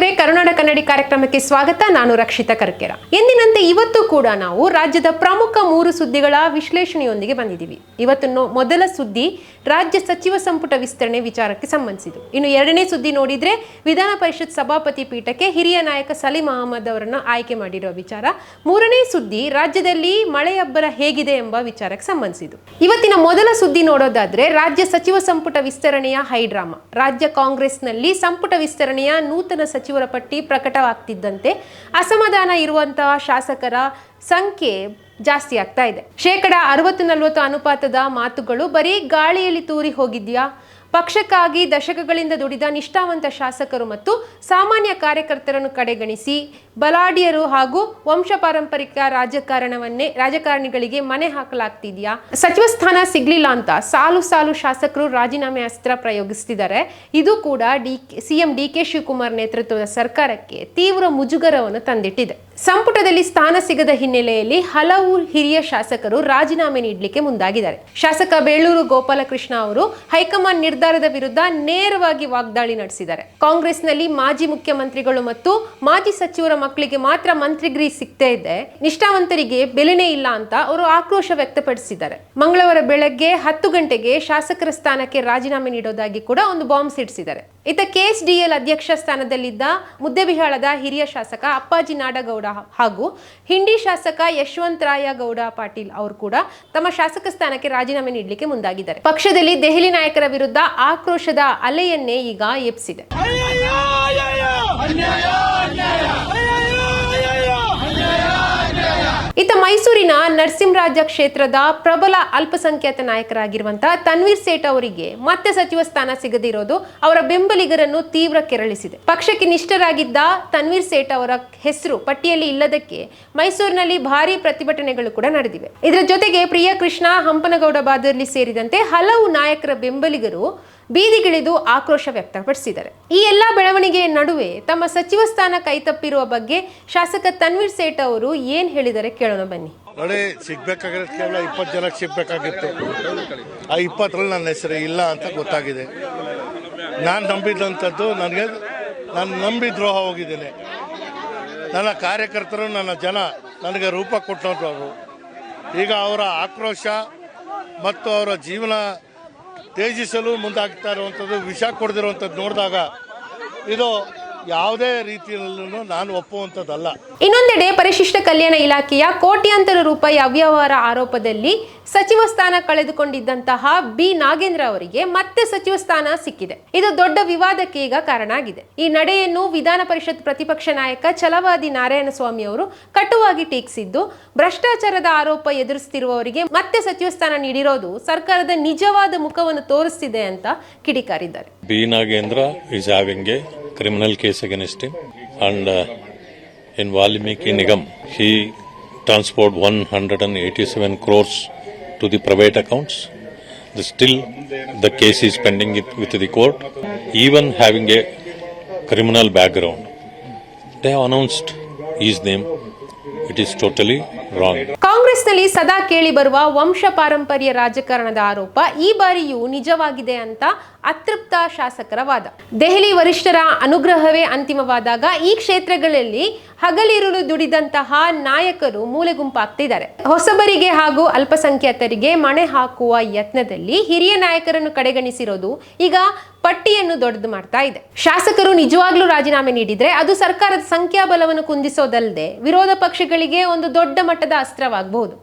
ವೀಕ್ಷಕರೇ, ಕರುನಾಡ ಕನ್ನಡಿ ಕಾರ್ಯಕ್ರಮಕ್ಕೆ ಸ್ವಾಗತ. ನಾನು ರಕ್ಷಿತಾ ಕರ್ಕೇರ. ಎಂದಿನಂತೆ ಇವತ್ತು ಕೂಡ ನಾವು ರಾಜ್ಯದ ಪ್ರಮುಖ 3 ಸುದ್ದಿಗಳ ವಿಶ್ಲೇಷಣೆಯೊಂದಿಗೆ ಬಂದಿದ್ದೀವಿ. ಇವತ್ತು ಮೊದಲ ಸುದ್ದಿ ರಾಜ್ಯ ಸಚಿವ ಸಂಪುಟ ವಿಸ್ತರಣೆ ವಿಚಾರಕ್ಕೆ ಸಂಬಂಧಿಸಿದ್ದು. ಇನ್ನು ಎರಡನೇ ಸುದ್ದಿ ನೋಡಿದ್ರೆ ವಿಧಾನ ಪರಿಷತ್ ಸಭಾಪತಿ ಪೀಠಕ್ಕೆ ಹಿರಿಯ ನಾಯಕ ಸಲೀಂ ಅಹಮದ್ ಅವರನ್ನು ಆಯ್ಕೆ ಮಾಡಿರುವ ವಿಚಾರ. ಮೂರನೇ ಸುದ್ದಿ ರಾಜ್ಯದಲ್ಲಿ ಮಳೆಯಬ್ಬರ ಹೇಗಿದೆ ಎಂಬ ವಿಚಾರಕ್ಕೆ ಸಂಬಂಧಿಸಿದ್ದು. ಇವತ್ತಿನ ಮೊದಲ ಸುದ್ದಿ ನೋಡೋದಾದ್ರೆ ರಾಜ್ಯ ಸಚಿವ ಸಂಪುಟ ವಿಸ್ತರಣೆಯ ಹೈಡ್ರಾಮಾ. ರಾಜ್ಯ ಕಾಂಗ್ರೆಸ್ನಲ್ಲಿ ಸಂಪುಟ ವಿಸ್ತರಣೆಯ ನೂತನ ಸಚಿವರ ಪಟ್ಟಿ ಪ್ರಕಟವಾಗ್ತಿದ್ದಂತೆ ಅಸಮಾಧಾನ ಇರುವಂತಹ ಶಾಸಕರ ಸಂಖ್ಯೆ ಜಾಸ್ತಿ ಆಗ್ತಾ ಇದೆ. 60-40 ಅನುಪಾತದ ಮಾತುಗಳು ಬರೀ ಗಾಳಿಯಲ್ಲಿ ತೂರಿ ಹೋಗಿದ್ಯಾ? ಪಕ್ಷಕ್ಕಾಗಿ ದಶಕಗಳಿಂದ ದುಡಿದ ನಿಷ್ಠಾವಂತ ಶಾಸಕರು ಮತ್ತು ಸಾಮಾನ್ಯ ಕಾರ್ಯಕರ್ತರನ್ನು ಕಡೆಗಣಿಸಿ ಬಲಾಢ್ಯರು ಹಾಗೂ ವಂಶ ಪಾರಂಪರಿಕ ರಾಜಕಾರಣಿಗಳಿಗೆ ಮನೆ ಹಾಕಲಾಗ್ತಿದ್ಯಾ? ಸಚಿವ ಸ್ಥಾನ ಸಿಗ್ಲಿಲ್ಲ ಅಂತ ಸಾಲು ಶಾಸಕರು ರಾಜೀನಾಮೆ ಅಸ್ತ್ರ ಪ್ರಯೋಗಿಸ್ತಿದ್ದಾರೆ. ಇದು ಕೂಡ ಸಿಎಂ ಡಿಕೆ ಶಿವಕುಮಾರ್ ನೇತೃತ್ವದ ಸರ್ಕಾರಕ್ಕೆ ತೀವ್ರ ಮುಜುಗರವನ್ನು ತಂದಿಟ್ಟಿದೆ. ಸಂಪುಟದಲ್ಲಿ ಸ್ಥಾನ ಸಿಗದ ಹಿನ್ನೆಲೆಯಲ್ಲಿ ಹಲವು ಹಿರಿಯ ಶಾಸಕರು ರಾಜೀನಾಮೆ ನೀಡಲಿಕ್ಕೆ ಮುಂದಾಗಿದ್ದಾರೆ. ಶಾಸಕ ಬೇಳೂರು ಗೋಪಾಲಕೃಷ್ಣ ಅವರು ಹೈಕಮಾಂಡ್ ನಿರ್ಧಾರದ ವಿರುದ್ಧ ನೇರವಾಗಿ ವಾಗ್ದಾಳಿ ನಡೆಸಿದ್ದಾರೆ. ಕಾಂಗ್ರೆಸ್ನಲ್ಲಿ ಮಾಜಿ ಮುಖ್ಯಮಂತ್ರಿಗಳು ಮತ್ತು ಮಾಜಿ ಸಚಿವರ ಮಕ್ಕಳಿಗೆ ಮಾತ್ರ ಮಂತ್ರಿಗಿರಿ ಸಿಗ್ತಾ ಇದೆ, ನಿಷ್ಠಾವಂತರಿಗೆ ಬೆಲೆನೇ ಇಲ್ಲ ಅಂತ ಅವರು ಆಕ್ರೋಶ ವ್ಯಕ್ತಪಡಿಸಿದ್ದಾರೆ. ಮಂಗಳವಾರ ಬೆಳಗ್ಗೆ 10 ಗಂಟೆಗೆ ಶಾಸಕರ ಸ್ಥಾನಕ್ಕೆ ರಾಜೀನಾಮೆ ನೀಡೋದಾಗಿ ಕೂಡ ಒಂದು ಬಾಂಬ್ ಸಿಡಿಸಿದ್ದಾರೆ. ಇತ್ತ ಕೆಎಸ್ಡಿಎಲ್ ಅಧ್ಯಕ್ಷ ಸ್ಥಾನದಲ್ಲಿದ್ದ ಮುದ್ದೆಬಿಹಾಳದ ಹಿರಿಯ ಶಾಸಕ ಅಪ್ಪಾಜಿ ನಾಡಗೌಡ ಹಾಗೂ ಹಿಂಡಿ ಶಾಸಕ ಯಶವಂತರಾಯ ಗೌಡ ಪಾಟೀಲ್ ಅವರು ಕೂಡ ತಮ್ಮ ಶಾಸಕ ಸ್ಥಾನಕ್ಕೆ ರಾಜೀನಾಮೆ ನೀಡಲಿಕ್ಕೆ ಮುಂದಾಗಿದ್ದಾರೆ. ಪಕ್ಷದಲ್ಲಿ ದೆಹಲಿ ನಾಯಕರ ವಿರುದ್ಧ ಆಕ್ರೋಶದ ಅಲೆಯನ್ನೇ ಈಗ ಎಬ್ಬಿಸಿದೆ. ಇತ್ತ ಮೈಸೂರಿನ ನರಸಿಂಹರಾಜ ಕ್ಷೇತ್ರದ ಪ್ರಬಲ ಅಲ್ಪಸಂಖ್ಯಾತ ನಾಯಕರಾಗಿರುವಂತಹ ತನ್ವೀರ್ ಸೇಠ್ ಅವರಿಗೆ ಮತ್ತೆ ಸಚಿವ ಸ್ಥಾನ ಸಿಗದಿರೋದು ಅವರ ಬೆಂಬಲಿಗರನ್ನು ತೀವ್ರ ಕೆರಳಿಸಿದೆ. ಪಕ್ಷಕ್ಕೆ ನಿಷ್ಠರಾಗಿದ್ದ ತನ್ವೀರ್ ಸೇಠ್ ಅವರ ಹೆಸರು ಪಟ್ಟಿಯಲ್ಲಿ ಇಲ್ಲದಕ್ಕೆ ಮೈಸೂರಿನಲ್ಲಿ ಭಾರಿ ಪ್ರತಿಭಟನೆಗಳು ಕೂಡ ನಡೆದಿವೆ. ಇದರ ಜೊತೆಗೆ ಪ್ರಿಯಕೃಷ್ಣ, ಹಂಪನಗೌಡ ಬಾದರ್ಲಿ ಸೇರಿದಂತೆ ಹಲವು ನಾಯಕರ ಬೆಂಬಲಿಗರು ಬೀದಿಗಿಳಿದು ಆಕ್ರೋಶ ವ್ಯಕ್ತಪಡಿಸಿದ್ದಾರೆ. ಈ ಎಲ್ಲಾ ಬೆಳವಣಿಗೆಯ ನಡುವೆ ತಮ್ಮ ಸಚಿವ ಸ್ಥಾನ ಕೈತಪ್ಪಿರುವ ಬಗ್ಗೆ ಶಾಸಕ ತನ್ವೀರ್ ಸೇಠ್ ಅವರು ಏನ್ ಹೇಳಿದರೆ ಕೇಳೋಣ ಬನ್ನಿ. ನೋಡಿ, ಸಿಗ್ಬೇಕಾಗಿರೋದು ಕೇವಲ 20 ಜನಕ್ಕೆ ಸಿಗ್ಬೇಕಾಗಿತ್ತು. ಆ 20ರಲ್ಲಿ ನನ್ನ ಹೆಸರು ಇಲ್ಲ ಅಂತ ಗೊತ್ತಾಗಿದೆ. ನಾನು ನಂಬಿದಂಥದ್ದು ನಾನು ನಂಬಿ ದ್ರೋಹ ಹೋಗಿದ್ದೇನೆ. ನನ್ನ ಕಾರ್ಯಕರ್ತರು, ನನ್ನ ಜನ ನನಗೆ ರೂಪ ಕೊಟ್ಟವರು ಈಗ ಅವರ ಆಕ್ರೋಶ ಮತ್ತು ಅವರ ಜೀವನ ತೇಜಿಸಲು ಮುಂದಾಗ್ತಾ ಇರುವಂಥದ್ದು, ವಿಷ ಕೊಡದಿರುವಂಥದ್ದು ನೋಡಿದಾಗ ಇದು ಯಾವುದೇ ರೀತಿಯಲ್ಲೂ ನಾನು ಒಪ್ಪುವಂಥದ್ದಲ್ಲ. ಇನ್ನೊಂದೆಡೆ ಪರಿಶಿಷ್ಟ ಕಲ್ಯಾಣ ಇಲಾಖೆಯ ಕೋಟ್ಯಾಂತರ ರೂಪಾಯಿ ಅವ್ಯವಹಾರ ಆರೋಪದಲ್ಲಿ ಸಚಿವ ಸ್ಥಾನ ಕಳೆದುಕೊಂಡಿದ್ದಂತಹ ಬಿ ನಾಗೇಂದ್ರ ಅವರಿಗೆ ಮತ್ತೆ ಸಚಿವ ಸ್ಥಾನ ಸಿಕ್ಕಿದೆ. ಇದು ದೊಡ್ಡ ವಿವಾದಕ್ಕೆ ಈಗ ಕಾರಣ ಆಗಿದೆ. ಈ ನಡೆಯನ್ನು ವಿಧಾನ ಪರಿಷತ್ ಪ್ರತಿಪಕ್ಷ ನಾಯಕ ಛಲವಾದಿ ನಾರಾಯಣಸ್ವಾಮಿ ಅವರು ಕಟುವಾಗಿ ಟೀಕಿಸಿದ್ದು, ಭ್ರಷ್ಟಾಚಾರದ ಆರೋಪ ಎದುರಿಸುತ್ತಿರುವವರಿಗೆ ಮತ್ತೆ ಸಚಿವ ಸ್ಥಾನ ನೀಡಿರೋದು ಸರ್ಕಾರದ ನಿಜವಾದ ಮುಖವನ್ನು ತೋರಿಸ್ತಿದೆ ಅಂತ ಕಿಡಿಕಾರಿದ್ದಾರೆ. B Nagendra is having a criminal case against him, and in Valmiki Nigam he transferred 187 crores to the private accounts. Still the case is pending with the court, even having a criminal background. They have announced his name. It is totally wrong. ಕಾಂಗ್ರೆಸ್ನಲ್ಲಿ ಸದಾ ಕೇಳಿ ಬರುವ ವಂಶ ಪಾರಂಪರ್ಯ ರಾಜಕಾರಣದ ಆರೋಪ ಈ ಬಾರಿಯೂ ನಿಜವಾಗಿದೆ ಅಂತ ಅತೃಪ್ತ ಶಾಸಕರ ವಾದ. ದೆಹಲಿ ವರಿಷ್ಠರ ಅನುಗ್ರಹವೇ ಅಂತಿಮವಾದಾಗ ಈ ಕ್ಷೇತ್ರಗಳಲ್ಲಿ ಹಗಲಿರುಳು ದುಡಿದಂತಹ ನಾಯಕರು ಮೂಲೆ ಗುಂಪಾಗ್ತಿದ್ದಾರೆ. ಹೊಸಬರಿಗೆ ಹಾಗೂ ಅಲ್ಪಸಂಖ್ಯಾತರಿಗೆ ಮಣೆ ಹಾಕುವ ಯತ್ನದಲ್ಲಿ ಹಿರಿಯ ನಾಯಕರನ್ನು ಕಡೆಗಣಿಸಿರೋದು ಈಗ ಪಟ್ಟಿಯನ್ನು ದೊಡ್ಡದು ಮಾಡ್ತಾ ಇದೆ. ಶಾಸಕರು ನಿಜವಾಗ್ಲೂ ರಾಜೀನಾಮೆ ನೀಡಿದ್ರೆ ಅದು ಸರ್ಕಾರದ ಸಂಖ್ಯಾಬಲವನ್ನು ಕುಂದಿಸೋದಲ್ಲದೆ ವಿರೋಧ ಪಕ್ಷಗಳಿಗೆ ಒಂದು ದೊಡ್ಡ ಮಟ್ಟದ ಅಸ್ತ್ರವಾಗಬಹುದು.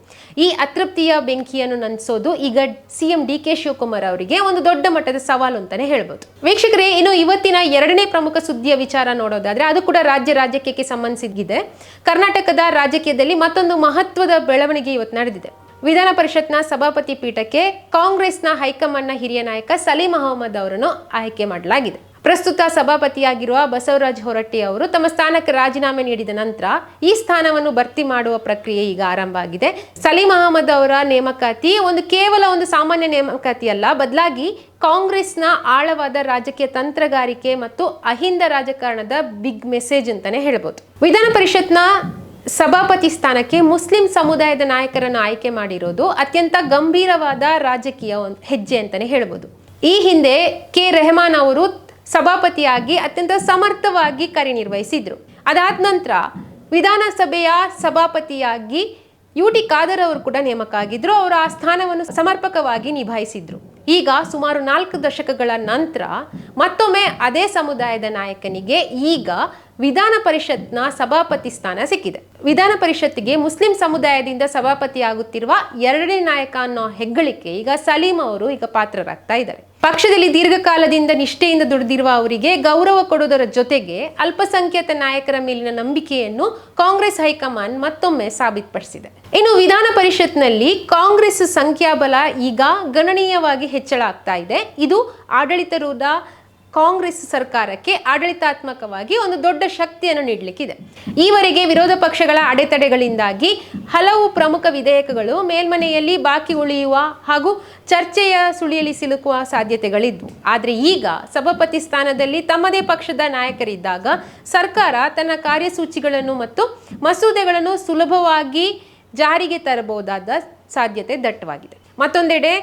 ಈ ಅತೃಪ್ತಿಯ ಬೆಂಕಿಯನ್ನು ನಂದಿಸೋದು ಈಗ ಸಿಎಂ ಡಿಕೆ ಶಿವಕುಮಾರ್ ಅವರಿಗೆ ಒಂದು ದೊಡ್ಡ ಮಟ್ಟದ ಸವಾಲು ಅಂತಾನೆ ಹೇಳ್ಬೋದು. ವೀಕ್ಷಕರೇ, ಇನ್ನು ಇವತ್ತಿನ ಎರಡನೇ ಪ್ರಮುಖ ಸುದ್ದಿಯ ವಿಚಾರ ನೋಡೋದಾದ್ರೆ ಅದು ಕೂಡ ರಾಜಕೀಯಕ್ಕೆ ಸಂಬಂಧಿಸಿದೆ. ಕರ್ನಾಟಕದ ರಾಜಕೀಯದಲ್ಲಿ ಮತ್ತೊಂದು ಮಹತ್ವದ ಬೆಳವಣಿಗೆ ಇವತ್ತು ನಡೆದಿದೆ. ವಿಧಾನ ಪರಿಷತ್ನ ಸಭಾಪತಿ ಪೀಠಕ್ಕೆ ಕಾಂಗ್ರೆಸ್ನ ಹೈಕಮಾಂಡ್ನ ಹಿರಿಯ ನಾಯಕ ಸಲೀಂ ಅಹಮದ್ ಅವರನ್ನು ಆಯ್ಕೆ ಮಾಡಲಾಗಿದೆ. ಪ್ರಸ್ತುತ ಸಭಾಪತಿಯಾಗಿರುವ ಬಸವರಾಜ ಹೊರಟ್ಟಿ ಅವರು ತಮ್ಮ ಸ್ಥಾನಕ್ಕೆ ರಾಜೀನಾಮೆ ನೀಡಿದ ನಂತರ ಈ ಸ್ಥಾನವನ್ನು ಭರ್ತಿ ಮಾಡುವ ಪ್ರಕ್ರಿಯೆ ಈಗ ಆರಂಭ ಆಗಿದೆ. ಸಲೀಂ ಅಹಮದ್ ಅವರ ನೇಮಕಾತಿ ಕೇವಲ ಒಂದು ಸಾಮಾನ್ಯ ನೇಮಕಾತಿ ಅಲ್ಲ, ಬದಲಾಗಿ ಕಾಂಗ್ರೆಸ್ನ ಆಳವಾದ ರಾಜಕೀಯ ತಂತ್ರಗಾರಿಕೆ ಮತ್ತು ಅಹಿಂದ ರಾಜಕಾರಣದ ಬಿಗ್ ಮೆಸೇಜ್ ಅಂತಾನೆ ಹೇಳ್ಬೋದು. ವಿಧಾನ ಪರಿಷತ್ನ ಸಭಾಪತಿ ಸ್ಥಾನಕ್ಕೆ ಮುಸ್ಲಿಂ ಸಮುದಾಯದ ನಾಯಕರನ್ನು ಆಯ್ಕೆ ಮಾಡಿರೋದು ಅತ್ಯಂತ ಗಂಭೀರವಾದ ರಾಜಕೀಯ ಹೆಜ್ಜೆ ಅಂತಾನೆ ಹೇಳ್ಬೋದು. ಈ ಹಿಂದೆ ಕೆ ರೆಹಮಾನ್ ಅವರು ಸಭಾಪತಿಯಾಗಿ ಅತ್ಯಂತ ಸಮರ್ಥವಾಗಿ ಕಾರ್ಯನಿರ್ವಹಿಸಿದ್ರು. ಅದಾದ ನಂತರ ವಿಧಾನಸಭೆಯ ಸಭಾಪತಿಯಾಗಿ UT ಖಾದರ್ ಅವರು ಕೂಡ ನೇಮಕ ಆಗಿದ್ರು. ಅವರು ಆ ಸ್ಥಾನವನ್ನು ಸಮರ್ಪಕವಾಗಿ ನಿಭಾಯಿಸಿದ್ರು. ಈಗ ಸುಮಾರು 4 ದಶಕಗಳ ನಂತರ ಮತ್ತೊಮ್ಮೆ ಅದೇ ಸಮುದಾಯದ ನಾಯಕನಿಗೆ ಈಗ ವಿಧಾನ ಪರಿಷತ್ನ ಸಭಾಪತಿ ಸ್ಥಾನ ಸಿಕ್ಕಿದೆ. ವಿಧಾನ ಪರಿಷತ್ತಿಗೆ ಮುಸ್ಲಿಂ ಸಮುದಾಯದಿಂದ ಸಭಾಪತಿಯಾಗುತ್ತಿರುವ 2ನೇ ನಾಯಕ ಅನ್ನೋ ಹೆಗ್ಗಳಿಕೆ ಈಗ ಸಲೀಂ ಅವರು ಈಗ ಪಾತ್ರರಾಗ್ತಾ ಇದ್ದಾರೆ. ಪಕ್ಷದಲ್ಲಿ ದೀರ್ಘಕಾಲದಿಂದ ನಿಷ್ಠೆಯಿಂದ ದುಡಿದಿರುವ ಅವರಿಗೆ ಗೌರವ ಕೊಡುವುದರ ಜೊತೆಗೆ ಅಲ್ಪಸಂಖ್ಯಾತ ನಾಯಕರ ಮೇಲಿನ ನಂಬಿಕೆಯನ್ನು ಕಾಂಗ್ರೆಸ್ ಹೈಕಮಾಂಡ್ ಮತ್ತೊಮ್ಮೆ ಸಾಬೀತುಪಡಿಸಿದೆ. ಇನ್ನು ವಿಧಾನ ಪರಿಷತ್ನಲ್ಲಿ ಕಾಂಗ್ರೆಸ್ ಸಂಖ್ಯಾಬಲ ಈಗ ಗಣನೀಯವಾಗಿ ಹೆಚ್ಚಳ ಆಗ್ತಾ ಇದೆ. ಇದು ಆಡಳಿತಾರೂಢ ಕಾಂಗ್ರೆಸ್ ಸರ್ಕಾರಕ್ಕೆ ಆಡಳಿತಾತ್ಮಕವಾಗಿ ಒಂದು ದೊಡ್ಡ ಶಕ್ತಿಯನ್ನು ನೀಡಲಿಕ್ಕಿದೆ. ಈವರೆಗೆ ವಿರೋಧ ಪಕ್ಷಗಳ ಅಡೆತಡೆಗಳಿಂದಾಗಿ ಹಲವು ಪ್ರಮುಖ ವಿಧೇಯಕಗಳು ಮೇಲ್ಮನೆಯಲ್ಲಿ ಬಾಕಿ ಉಳಿಯುವ ಹಾಗೂ ಚರ್ಚೆಯ ಸುಳಿಯಲ್ಲಿ ಸಿಲುಕುವ ಸಾಧ್ಯತೆಗಳಿದ್ವು. ಆದರೆ ಈಗ ಸಭಾಪತಿ ಸ್ಥಾನದಲ್ಲಿ ತಮ್ಮದೇ ಪಕ್ಷದ ನಾಯಕರಿದ್ದಾಗ ಸರ್ಕಾರ ತನ್ನ ಕಾರ್ಯಸೂಚಿಗಳನ್ನು ಮತ್ತು ಮಸೂದೆಗಳನ್ನು ಸುಲಭವಾಗಿ ಜಾರಿಗೆ ತರಬಹುದಾದ ಸಾಧ್ಯತೆ ದಟ್ಟವಾಗಿದೆ. ಮತ್ತೊಂದೆಡೆ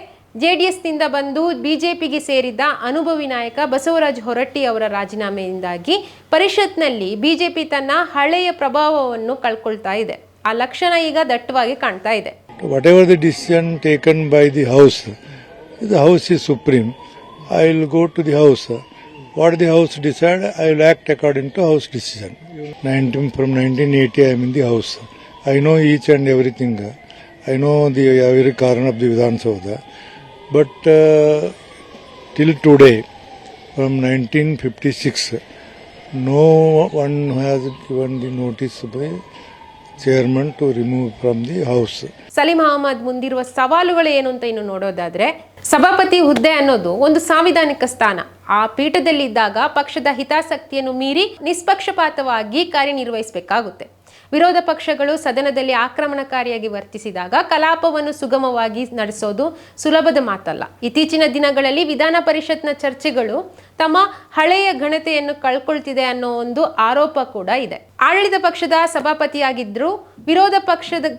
JDSನಿಂದ ಬಂದು BJPಗೆ ಸೇರಿದ್ದ ಅನುಭವಿ ನಾಯಕ ಬಸವರಾಜ ಹೊರಟ್ಟಿ ಅವರ ರಾಜೀನಾಮೆಯಿಂದಾಗಿ ಪರಿಷತ್ನಲ್ಲಿ BJP ತನ್ನ ಹಳೆಯ ಪ್ರಭಾವವನ್ನು ಕಳ್ಕೊಳ್ತಾ ಇದೆ. ಆ ಲಕ್ಷಣ ಈಗ ದಟ್ಟವಾಗಿ ಕಾಣ್ತಾ ಇದೆ. Whatever the decision taken by the house is supreme. I will go to the house. What the house decide, I will act according to house decision. From 1980 I am in the house. I know each and everything. I know the every corner of the Vidhan Sabha. But till today, from 1956, no one has given the notice by chairman to remove from the house. Salim Ahmed ಮುಂದಿರುವ ಸವಾಲುಗಳು ಏನು ಅಂತ ಇನ್ನು ನೋಡೋದಾದ್ರೆ, ಸಭಾಪತಿ ಹುದ್ದೆ ಅನ್ನೋದು ಒಂದು ಸಾಂವಿಧಾನಿಕ ಸ್ಥಾನ. ಆ ಪೀಠದಲ್ಲಿದ್ದಾಗ ಪಕ್ಷದ ಹಿತಾಸಕ್ತಿಯನ್ನು ಮೀರಿ ನಿಷ್ಪಕ್ಷಪಾತವಾಗಿ ಕಾರ್ಯನಿರ್ವಹಿಸಬೇಕಾಗುತ್ತೆ. ವಿರೋಧ ಪಕ್ಷಗಳು ಸದನದಲ್ಲಿ ಆಕ್ರಮಣಕಾರಿಯಾಗಿ ವರ್ತಿಸಿದಾಗ ಕಲಾಪವನ್ನು ಸುಗಮವಾಗಿ ನಡೆಸೋದು ಸುಲಭದ ಮಾತಲ್ಲ. ಇತ್ತೀಚಿನ ದಿನಗಳಲ್ಲಿ ವಿಧಾನ ಪರಿಷತ್ನ ಚರ್ಚೆಗಳು ತಮ್ಮ ಹಳೆಯ ಘನತೆಯನ್ನು ಕಳ್ಕೊಳ್ತಿದೆ ಅನ್ನೋ ಒಂದು ಆರೋಪ ಕೂಡ ಇದೆ. ಆಡಳಿತ ಪಕ್ಷದ ಸಭಾಪತಿಯಾಗಿದ್ದರೂ ವಿರೋಧ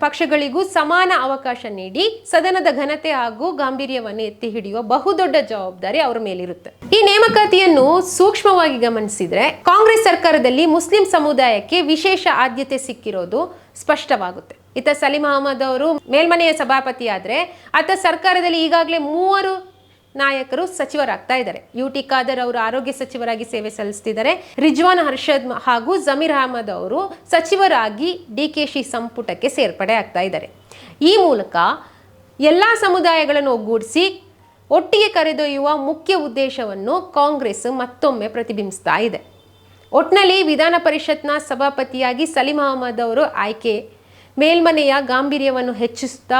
ಪಕ್ಷಗಳಿಗೂ ಸಮಾನ ಅವಕಾಶ ನೀಡಿ ಸದನದ ಘನತೆ ಹಾಗೂ ಗಾಂಭೀರ್ಯವನ್ನು ಎತ್ತಿ ಹಿಡಿಯುವ ಬಹುದೊಡ್ಡ ಜವಾಬ್ದಾರಿ ಅವರ ಮೇಲಿರುತ್ತೆ. ಈ ನೇಮಕಾತಿಯನ್ನು ಸೂಕ್ಷ್ಮವಾಗಿ ಗಮನಿಸಿದ್ರೆ ಕಾಂಗ್ರೆಸ್ ಸರ್ಕಾರದಲ್ಲಿ ಮುಸ್ಲಿಂ ಸಮುದಾಯಕ್ಕೆ ವಿಶೇಷ ಆದ್ಯತೆ ಸಿಕ್ಕಿರೋದು ಸ್ಪಷ್ಟವಾಗುತ್ತೆ. ಇತ್ತ ಸಲೀಂ ಅಹಮದ್ ಅವರು ಮೇಲ್ಮನೆಯ ಸಭಾಪತಿಯಾದ್ರೆ ಅತ್ತ ಸರ್ಕಾರದಲ್ಲಿ ಈಗಾಗಲೇ 3 ನಾಯಕರು ಸಚಿವರಾಗ್ತಾ ಇದ್ದಾರೆ. UT ಖಾದರ್ ಅವರು ಆರೋಗ್ಯ ಸಚಿವರಾಗಿ ಸೇವೆ ಸಲ್ಲಿಸ್ತಿದ್ದಾರೆ. ರಿಜ್ವಾನ್ ಅರ್ಷದ್ ಹಾಗೂ ಜಮೀರ್ ಅಹಮದ್ ಅವರು ಸಚಿವರಾಗಿ DKಶಿ ಸಂಪುಟಕ್ಕೆ ಸೇರ್ಪಡೆ ಆಗ್ತಾ ಇದ್ದಾರೆ. ಈ ಮೂಲಕ ಎಲ್ಲ ಸಮುದಾಯಗಳನ್ನು ಒಗ್ಗೂಡಿಸಿ ಒಟ್ಟಿಗೆ ಕರೆದೊಯ್ಯುವ ಮುಖ್ಯ ಉದ್ದೇಶವನ್ನು ಕಾಂಗ್ರೆಸ್ ಮತ್ತೊಮ್ಮೆ ಪ್ರತಿಬಿಂಬಿಸ್ತಾ ಇದೆ. ಒಟ್ನಲ್ಲಿ ವಿಧಾನ ಪರಿಷತ್ನ ಸಭಾಪತಿಯಾಗಿ ಸಲೀಂ ಅಹಮದ್ ಅವರು ಆಯ್ಕೆ ಮೇಲ್ಮನೆಯ ಗಾಂಭೀರ್ಯವನ್ನು ಹೆಚ್ಚಿಸುತ್ತಾ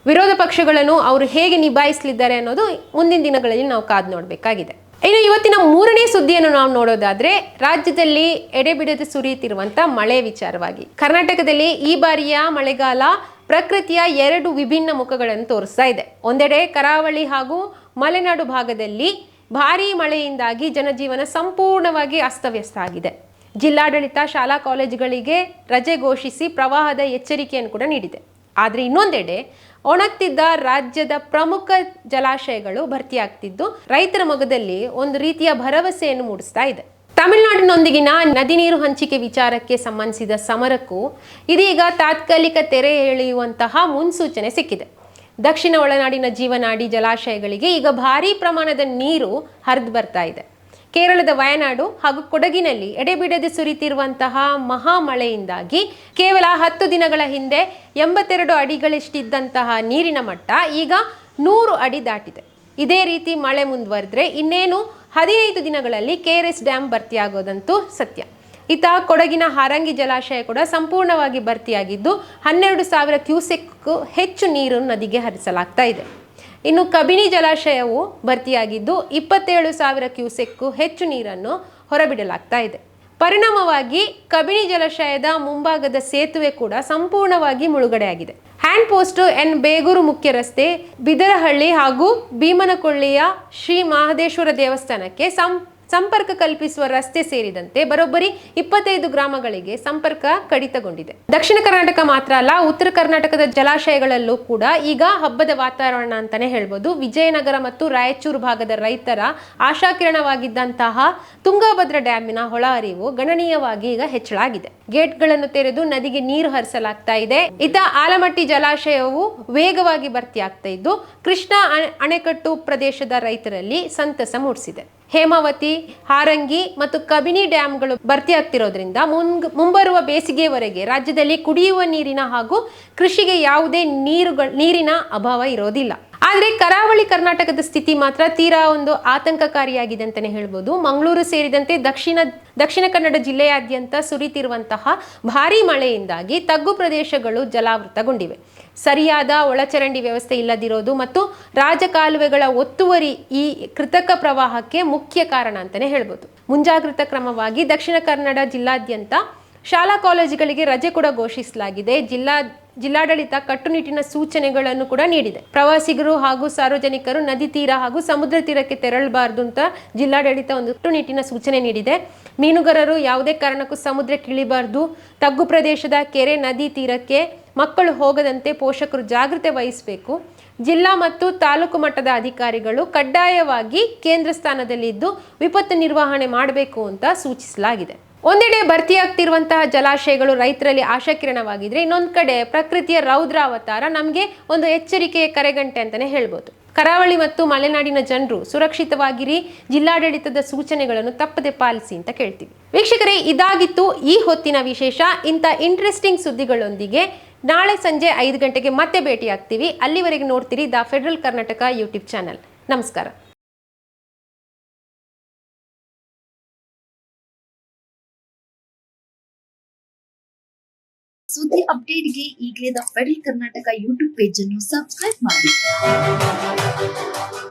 ವಿರೋಧ ಪಕ್ಷಗಳನ್ನು ಅವರು ಹೇಗೆ ನಿಭಾಯಿಸಲಿದ್ದಾರೆ ಅನ್ನೋದು ಮುಂದಿನ ದಿನಗಳಲ್ಲಿ ನಾವು ಕಾದು ನೋಡಬೇಕಾಗಿದೆ. ಇನ್ನು ಇವತ್ತಿನ 3ನೇ ಸುದ್ದಿಯನ್ನು ನಾವು ನೋಡೋದಾದ್ರೆ, ರಾಜ್ಯದಲ್ಲಿ ಎಡೆಬಿಡದೆ ಸುರಿಯುತ್ತಿರುವಂತ ಮಳೆ ವಿಚಾರವಾಗಿ. ಕರ್ನಾಟಕದಲ್ಲಿ ಈ ಬಾರಿಯ ಮಳೆಗಾಲ ಪ್ರಕೃತಿಯ 2 ವಿಭಿನ್ನ ಮುಖಗಳನ್ನು ತೋರಿಸ್ತಾ ಇದೆ. ಒಂದೆಡೆ ಕರಾವಳಿ ಹಾಗೂ ಮಲೆನಾಡು ಭಾಗದಲ್ಲಿ ಭಾರೀ ಮಳೆಯಿಂದಾಗಿ ಜನಜೀವನ ಸಂಪೂರ್ಣವಾಗಿ ಅಸ್ತವ್ಯಸ್ತ ಆಗಿದೆ. ಜಿಲ್ಲಾಡಳಿತ ಶಾಲಾ ಕಾಲೇಜುಗಳಿಗೆ ರಜೆ ಘೋಷಿಸಿ ಪ್ರವಾಹದ ಎಚ್ಚರಿಕೆಯನ್ನು ಕೂಡ ನೀಡಿದೆ. ಆದರೆ ಇನ್ನೊಂದೆಡೆ ಒಣಗ್ತಿದ್ದ ರಾಜ್ಯದ ಪ್ರಮುಖ ಜಲಾಶಯಗಳು ಭರ್ತಿಯಾಗ್ತಿದ್ದು ರೈತರ ಮೊಗದಲ್ಲಿ ಒಂದು ರೀತಿಯ ಭರವಸೆಯನ್ನು ಮೂಡಿಸ್ತಾ ಇದೆ. ತಮಿಳುನಾಡಿನೊಂದಿಗಿನ ನದಿ ನೀರು ಹಂಚಿಕೆ ವಿಚಾರಕ್ಕೆ ಸಂಬಂಧಿಸಿದ ಸಮರಕ್ಕೂ ಇದೀಗ ತಾತ್ಕಾಲಿಕ ತೆರೆ ಎಳೆಯುವಂತಹ ಮುನ್ಸೂಚನೆ ಸಿಕ್ಕಿದೆ. ದಕ್ಷಿಣ ಒಳನಾಡಿನ ಜೀವನಾಡಿ ಜಲಾಶಯಗಳಿಗೆ ಈಗ ಭಾರೀ ಪ್ರಮಾಣದ ನೀರು ಹರಿದು ಬರ್ತಾ ಇದೆ. ಕೇರಳದ ವಯನಾಡು ಹಾಗೂ ಕೊಡಗಿನಲ್ಲಿ ಎಡೆಬಿಡದೆ ಸುರಿತಿರುವಂತಹ ಮಹಾಮಳೆಯಿಂದಾಗಿ ಕೇವಲ 10 ದಿನಗಳ ಹಿಂದೆ 82 ಅಡಿಗಳಷ್ಟಿದ್ದಂತಹ ನೀರಿನ ಮಟ್ಟ ಈಗ 100 ಅಡಿ ದಾಟಿದೆ. ಇದೇ ರೀತಿ ಮಳೆ ಮುಂದುವರೆದ್ರೆ ಇನ್ನೇನು 15 ದಿನಗಳಲ್ಲಿ KRS ಡ್ಯಾಮ್ ಭರ್ತಿಯಾಗೋದಂತೂ ಸತ್ಯ. ಇತ್ತ ಕೊಡಗಿನ ಹಾರಂಗಿ ಜಲಾಶಯ ಕೂಡ ಸಂಪೂರ್ಣವಾಗಿ ಭರ್ತಿಯಾಗಿದ್ದು 12,000 ಕ್ಯೂಸೆಕ್ ಹೆಚ್ಚು ನೀರು ನದಿಗೆ ಹರಿಸಲಾಗ್ತಾ ಇದೆ. ಇನ್ನು ಕಬಿನಿ ಜಲಾಶಯವು ಭರ್ತಿಯಾಗಿದ್ದು 27,000 ಕ್ಯೂಸೆಕ್ಕು ಹೆಚ್ಚು ನೀರನ್ನು ಹೊರಬಿಡಲಾಗ್ತಾ ಇದೆ. ಪರಿಣಾಮವಾಗಿ ಕಬಿನಿ ಜಲಾಶಯದ ಮುಂಭಾಗದ ಸೇತುವೆ ಕೂಡ ಸಂಪೂರ್ಣವಾಗಿ ಮುಳುಗಡೆಯಾಗಿದೆ. ಹ್ಯಾಂಡ್ ಪೋಸ್ಟ್ ಎನ್ ಬೇಗೂರು ಮುಖ್ಯ ರಸ್ತೆ, ಬಿದರಹಳ್ಳಿ ಹಾಗೂ ಭೀಮನಕೊಳ್ಳಿಯ ಶ್ರೀ ಮಹದೇಶ್ವರ ದೇವಸ್ಥಾನಕ್ಕೆ ಸಂಪರ್ಕ ಕಲ್ಪಿಸುವ ರಸ್ತೆ ಸೇರಿದಂತೆ ಬರೋಬ್ಬರಿ 25 ಗ್ರಾಮಗಳಿಗೆ ಸಂಪರ್ಕ ಕಡಿತಗೊಂಡಿದೆ. ದಕ್ಷಿಣ ಕರ್ನಾಟಕ ಮಾತ್ರ ಅಲ್ಲ, ಉತ್ತರ ಕರ್ನಾಟಕದ ಜಲಾಶಯಗಳಲ್ಲೂ ಕೂಡ ಈಗ ಹಬ್ಬದ ವಾತಾವರಣ ಅಂತಾನೆ ಹೇಳ್ಬೋದು. ವಿಜಯನಗರ ಮತ್ತು ರಾಯಚೂರು ಭಾಗದ ರೈತರ ಆಶಾಕಿರಣವಾಗಿದ್ದಂತಹ ತುಂಗಭದ್ರಾ ಡ್ಯಾಮಿನ ಒಳ ಹರಿವು ಗಣನೀಯವಾಗಿ ಈಗ ಹೆಚ್ಚಳಾಗಿದೆ. ಗೇಟ್ಗಳನ್ನು ತೆರೆದು ನದಿಗೆ ನೀರು ಹರಿಸಲಾಗ್ತಾ ಇದೆ. ಇತ್ತ ಆಲಮಟ್ಟಿ ಜಲಾಶಯವು ವೇಗವಾಗಿ ಭರ್ತಿಯಾಗ್ತಾ ಇದ್ದು ಕೃಷ್ಣಾ ಅಣೆಕಟ್ಟು ಪ್ರದೇಶದ ರೈತರಲ್ಲಿ ಸಂತಸ ಮೂಡಿಸಿದೆ. ಹೇಮಾವತಿ, ಹಾರಂಗಿ ಮತ್ತು ಕಬಿನಿ ಡ್ಯಾಂಗಳು ಭರ್ತಿಯಾಗ್ತಿರೋದ್ರಿಂದ ಮುಂಬರುವ ಬೇಸಿಗೆವರೆಗೆ ರಾಜ್ಯದಲ್ಲಿ ಕುಡಿಯುವ ನೀರಿನ ಹಾಗೂ ಕೃಷಿಗೆ ಯಾವುದೇ ನೀರಿನ ಅಭಾವ ಇರೋದಿಲ್ಲ. ಆದರೆ ಕರಾವಳಿ ಕರ್ನಾಟಕದ ಸ್ಥಿತಿ ಮಾತ್ರ ತೀರಾ ಒಂದು ಆತಂಕಕಾರಿಯಾಗಿದೆ ಅಂತಾನೆ ಹೇಳ್ಬೋದು. ಮಂಗಳೂರು ಸೇರಿದಂತೆ ದಕ್ಷಿಣ ಕನ್ನಡ ಜಿಲ್ಲೆಯಾದ್ಯಂತ ಸುರಿತಿರುವಂತಹ ಭಾರೀ ಮಳೆಯಿಂದಾಗಿ ತಗ್ಗು ಪ್ರದೇಶಗಳು ಜಲಾವೃತಗೊಂಡಿವೆ. ಸರಿಯಾದ ಒಳಚರಂಡಿ ವ್ಯವಸ್ಥೆ ಇಲ್ಲದಿರೋದು ಮತ್ತು ರಾಜಕಾಲುವೆಗಳ ಒತ್ತುವರಿ ಈ ಕೃತಕ ಪ್ರವಾಹಕ್ಕೆ ಮುಖ್ಯ ಕಾರಣ ಅಂತಾನೆ ಹೇಳ್ಬೋದು. ಮುಂಜಾಗ್ರತಾ ಕ್ರಮವಾಗಿ ದಕ್ಷಿಣ ಕನ್ನಡ ಜಿಲ್ಲಾದ್ಯಂತ ಶಾಲಾ ಕಾಲೇಜುಗಳಿಗೆ ರಜೆ ಕೂಡ ಘೋಷಿಸಲಾಗಿದೆ. ಜಿಲ್ಲಾಡಳಿತ ಕಟ್ಟುನಿಟ್ಟಿನ ಸೂಚನೆಗಳನ್ನು ಕೂಡ ನೀಡಿದೆ. ಪ್ರವಾಸಿಗರು ಹಾಗೂ ಸಾರ್ವಜನಿಕರು ನದಿ ತೀರ ಹಾಗೂ ಸಮುದ್ರ ತೀರಕ್ಕೆ ತೆರಳಬಾರದು ಅಂತ ಜಿಲ್ಲಾಡಳಿತ ಒಂದು ಕಟ್ಟುನಿಟ್ಟಿನ ಸೂಚನೆ ನೀಡಿದೆ. ಮೀನುಗಾರರು ಯಾವುದೇ ಕಾರಣಕ್ಕೂ ಸಮುದ್ರಕ್ಕೆ ಇಳಿಬಾರದು. ತಗ್ಗು ಪ್ರದೇಶದ ಕೆರೆ, ನದಿ ತೀರಕ್ಕೆ ಮಕ್ಕಳು ಹೋಗದಂತೆ ಪೋಷಕರು ಜಾಗೃತೆ ವಹಿಸಬೇಕು. ಜಿಲ್ಲಾ ಮತ್ತು ತಾಲೂಕು ಮಟ್ಟದ ಅಧಿಕಾರಿಗಳು ಕಡ್ಡಾಯವಾಗಿ ಕೇಂದ್ರ ಸ್ಥಾನದಲ್ಲಿದ್ದು ವಿಪತ್ತು ನಿರ್ವಹಣೆ ಮಾಡಬೇಕು ಅಂತ ಸೂಚಿಸಲಾಗಿದೆ. ಒಂದೆಡೆ ಭರ್ತಿಯಾಗ್ತಿರುವಂತಹ ಜಲಾಶಯಗಳು ರೈತರಲ್ಲಿ ಆಶಾಕಿರಣವಾಗಿದ್ರೆ, ಇನ್ನೊಂದು ಕಡೆ ಪ್ರಕೃತಿಯ ರೌದ್ರಾವತಾರ ನಮಗೆ ಒಂದು ಎಚ್ಚರಿಕೆಯ ಕರೆಗಂಟೆ ಅಂತಾನೆ ಹೇಳ್ಬೋದು. ಕರಾವಳಿ ಮತ್ತು ಮಲೆನಾಡಿನ ಜನರು ಸುರಕ್ಷಿತವಾಗಿರಿ, ಜಿಲ್ಲಾಡಳಿತದ ಸೂಚನೆಗಳನ್ನು ತಪ್ಪದೆ ಪಾಲಿಸಿ ಅಂತ ಕೇಳ್ತೀವಿ. ವೀಕ್ಷಕರೇ, ಇದಾಗಿತ್ತು ಈ ಹೊತ್ತಿನ ವಿಶೇಷ. ಇಂಥ ಇಂಟ್ರೆಸ್ಟಿಂಗ್ ಸುದ್ದಿಗಳೊಂದಿಗೆ ನಾಳೆ ಸಂಜೆ 5 ಗಂಟೆಗೆ ಮತ್ತೆ ಭೇಟಿಯಾಗ್ತೀವಿ. ಅಲ್ಲಿವರೆಗೆ ನೋಡ್ತೀರಿ the federal Karnataka YouTube channel. ನಮಸ್ಕಾರ. ಸುದ್ದಿ ಅಪ್ಡೇಟ್ಗೆ ಈಗಲೇ the federal Karnataka YouTube page ಅನ್ನು ಸಬ್ಸ್ಕ್ರೈಬ್ ಮಾಡಿ.